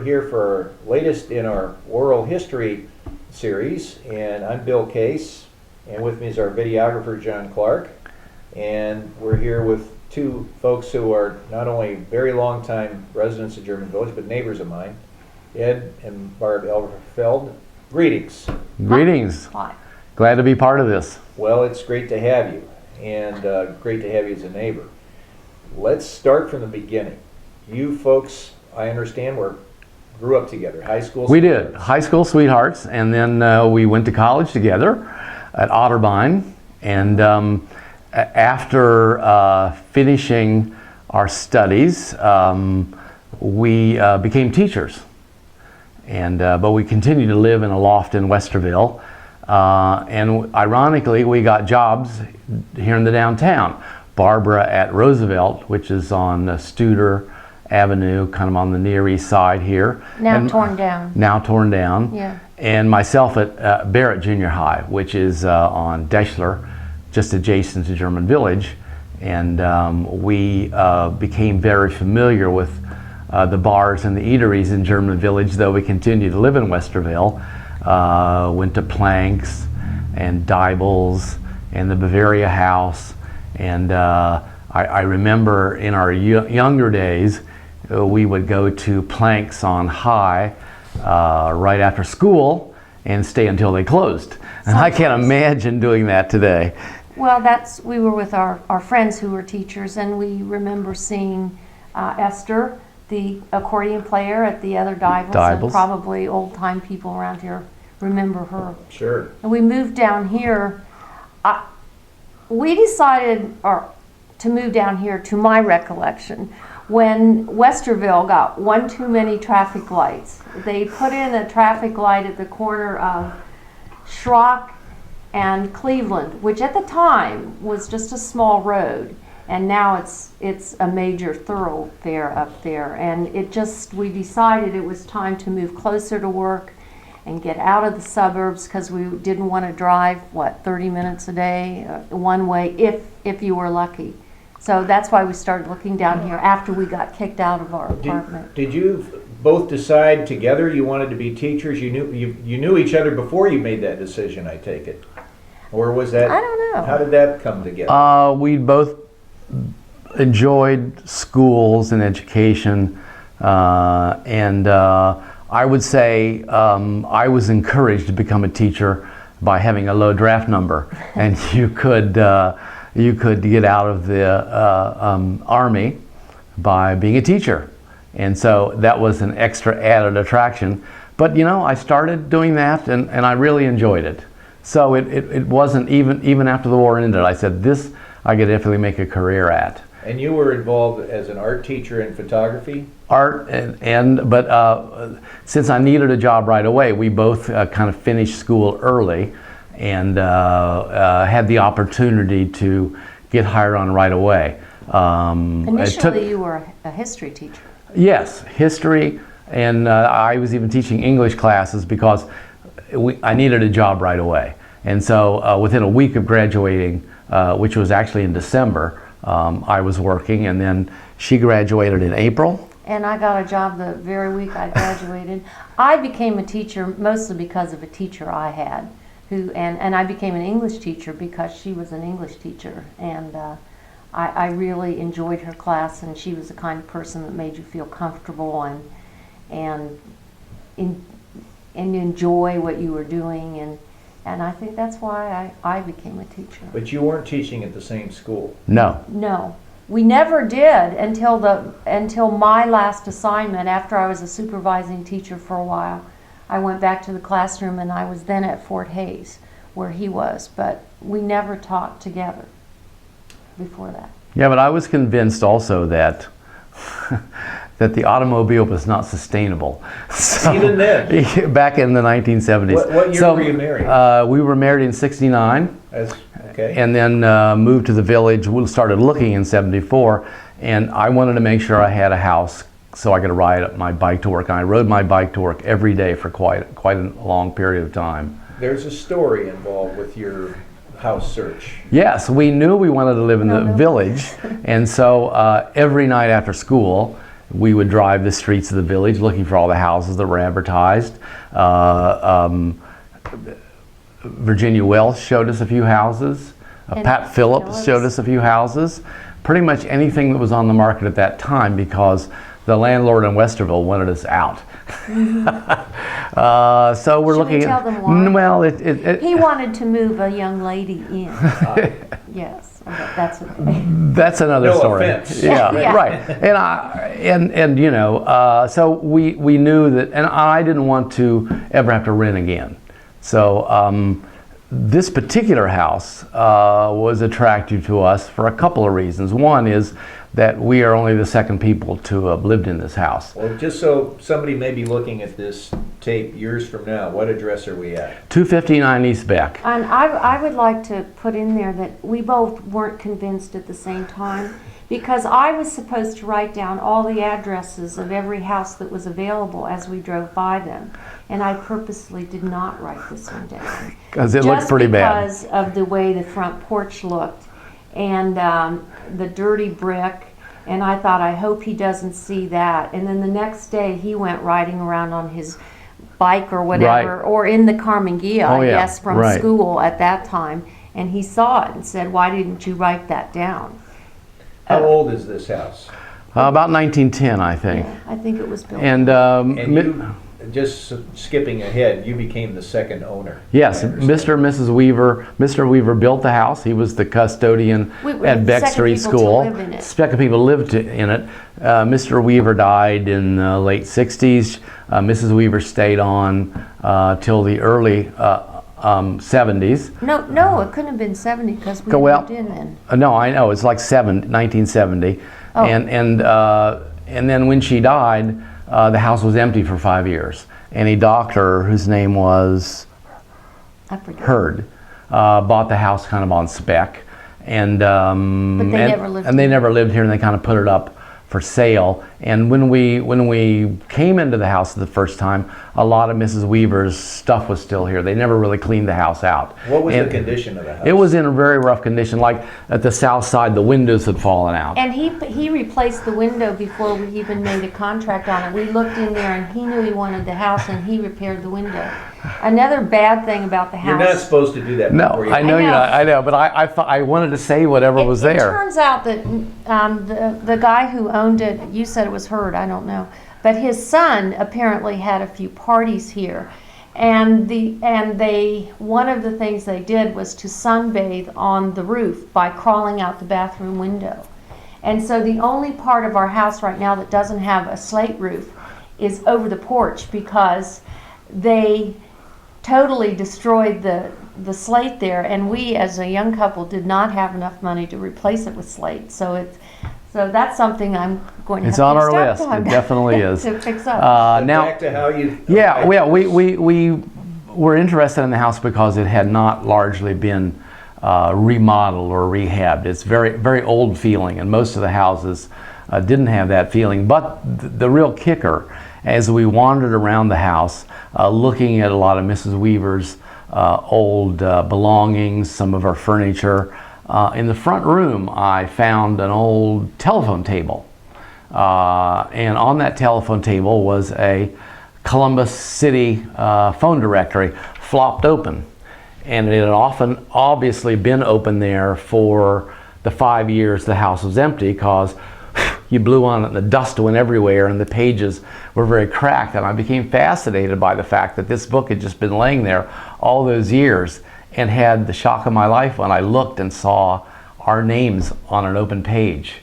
here for our latest in our oral history series, and I'm Bill Case, and with me is our videographer, John Clark, and we're here with two folks who are not only very long-time residents of German Village, but neighbors of mine, Ed and Barb Elberfeld. Greetings. Greetings. Hi. Glad to be part of this. Well, it's great to have you, and great to have you as a neighbor. Let's start from the beginning. You folks, I understand, grew up together, high school. We did, high school sweethearts, and then we went to college together at Otterbein, and after finishing our studies, we became teachers. And but we continued to live in a loft in Westerville, and ironically, we got jobs here in the downtown. Barbara at Roosevelt, which is on Studer Avenue, kind of on the Near East Side here. Now torn down. Now torn down. Yeah. And myself at Barrett Junior High, which is on Deschler, just adjacent to German Village. And we became very familiar with the bars and the eateries in German Village, though we continued to live in Westerville. Went to Planks and Dibel's and the Bavaria House. And I remember in our younger days, we would go to Planks on High right after school and stay until they closed. And I can't imagine doing that today. Well, we were with our friends who were teachers, and we remember seeing Esther, the accordion player at the other Dibel's, and probably old-time people around here remember her. Sure. And we moved down here. We decided to move down here, to my recollection, when Westerville got one too many traffic lights. They put in a traffic light at the corner of Schrock and Cleveland, which at the time was just a small road, and now it's a major thoroughfare up there. And we decided it was time to move closer to work and get out of the suburbs, because we didn't want to drive 30 minutes a day one way, if you were lucky. So that's why we started looking down here after we got kicked out of our apartment. Did you both decide together you wanted to be teachers? You knew each other before you made that decision, I take it, or was that? I don't know. How did that come together? We both enjoyed schools and education, and I would say I was encouraged to become a teacher by having a low draft number, and you could get out of the Army by being a teacher, and so that was an extra added attraction. But I started doing that, and I really enjoyed it. So it wasn't even after the war ended, I said, this I could definitely make a career at. And you were involved as an art teacher in photography? Art, but since I needed a job right away, we both kind of finished school early and had the opportunity to get hired on right away. Initially, you were a history teacher. Yes, history, and I was even teaching English classes because I needed a job right away. And so within a week of graduating, which was actually in December, I was working, and then she graduated in April. And I got a job the very week I graduated. I became a teacher mostly because of a teacher I had, and I became an English teacher because she was an English teacher, and I really enjoyed her class, and she was the kind of person that made you feel comfortable and enjoy what you were doing, and I think that's why I became a teacher. But you weren't teaching at the same school? No. No. We never did until my last assignment. After I was a supervising teacher for a while, I went back to the classroom, and I was then at Fort Hays, where he was, but we never taught together before that. Yeah, but I was convinced also that that the automobile was not sustainable. So, even then? Back in the 1970s. What year were you married? We were married in 69. Okay. And then moved to the village. We started looking in 74, and I wanted to make sure I had a house so I could ride my bike to work. And I rode my bike to work every day for quite a long period of time. There's a story involved with your house search. Yes, we knew we wanted to live in the village, and so every night after school, we would drive the streets of the village looking for all the houses that were advertised. Virginia Wells showed us a few houses. Pat Phillips showed us a few houses. Pretty much anything that was on the market at that time, because the landlord in Westerville wanted us out. So we're Should looking we tell them why? Well, He wanted to move a young lady in. Yes, that's okay. that's another No story. offense. Yeah, Yeah. right. And you know, so we knew that, and I didn't want to ever have to rent again. So this particular house was attractive to us for a couple of reasons. One is that we are only the second people to have lived in this house. Well, just so somebody may be looking at this tape years from now, what address are we at? 259 East Beck. And I would like to put in there that we both weren't convinced at the same time, because I was supposed to write down all the addresses of every house that was available as we drove by them. And I purposely did not write this one down. Because it looked pretty bad. Just because of the way the front porch looked and the dirty brick. And I thought, I hope he doesn't see that. And then the next day he went riding around on his bike or whatever, Right. or in the Carmangia, Oh, I yeah, guess, from right. school at that time. And he saw it and said, why didn't you write that down? How old is this house? About 1910, I think. Yeah, I think it was built. And, And you, just skipping ahead, you became the second owner. yes, I understand. Mr. and Mrs. Weaver. Mr. Weaver built the house. He was the custodian We were at the Beck second Street people to School. live in it. Second people lived in it. Mr. Weaver died in the late 60s. Mrs. Weaver stayed on till the early 70s. No, it couldn't have been 70 because we Well, moved in then. No, I know, it's like 1970. Oh. And then when she died, the house was empty for 5 years. And a doctor whose name was I forget. Hurd bought the house kind of on spec. And, But they never lived and they here. never lived here, and they kind of put it up for sale. And when we came into the house the first time, a lot of Mrs. Weaver's stuff was still here. They never really cleaned the house out. What was And the condition of the house? it was in a very rough condition. Like at the south side, the windows had fallen out. And he replaced the window before we even made a contract on it. We looked in there and he knew he wanted the house and he repaired the window. Another bad thing about the You're not house. supposed to do that No, before you... I know I you're know. not. I know, but I thought I wanted to say whatever was It there. turns out that the guy who owned it, you said it was Hurd, I don't know, but his son apparently had a few parties here, and one of the things they did was to sunbathe on the roof by crawling out the bathroom window. And so the only part of our house right now that doesn't have a slate roof is over the porch, because they totally destroyed the slate there, and we as a young couple did not have enough money to replace it with slate. So that's something I'm going to It's have on to our start list. time It definitely is. to fix up. Now, Back to how you... yeah, okay. well, we were interested in the house because it had not largely been remodeled or rehabbed. It's very, very old feeling, and most of the houses didn't have that feeling. But the real kicker, as we wandered around the house, looking at a lot of Mrs. Weaver's old belongings, some of her furniture, in the front room I found an old telephone table. And on that telephone table was a Columbus City phone directory flopped open. And it had often obviously been open there for the 5 years the house was empty, because you blew on it and the dust went everywhere and the pages were very cracked. And I became fascinated by the fact that this book had just been laying there all those years, and had the shock of my life when I looked and saw our names on an open page.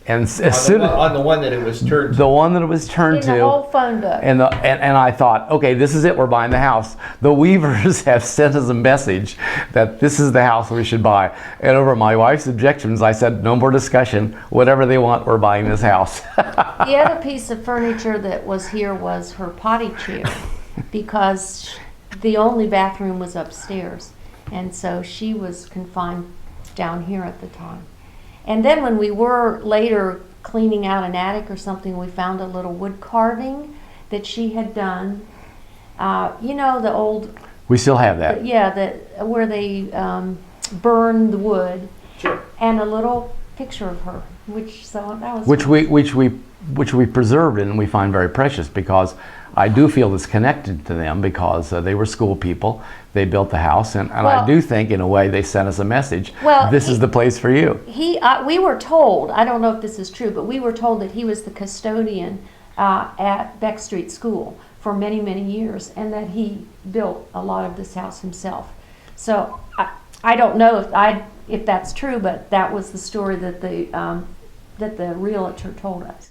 And On the one that it was turned to. the one that it was turned In to, the whole phone book. and I thought, okay, this is it. We're buying the house. The Weavers have sent us a message that this is the house we should buy. And over my wife's objections, I said, no more discussion. Whatever they want, we're buying this house. The other piece of furniture that was here was her potty chair, because the only bathroom was upstairs, and so she was confined down here at the time. And then when we were later cleaning out an attic or something, we found a little wood carving that she had done. You know, the old, We still have that. yeah, where they burn the wood. Sure. And a little picture of her, which that was which we preserved and we find very precious, because I do feel it's connected to them, because they were school people. They built the house, and I Well- do think in a way they sent us a message. Well, This is the place for you. We were told, I don't know if this is true, but we were told that he was the custodian at Beck Street School for many, many years, and that he built a lot of this house himself. So I don't know if that's true, but that was the story that the realtor told us.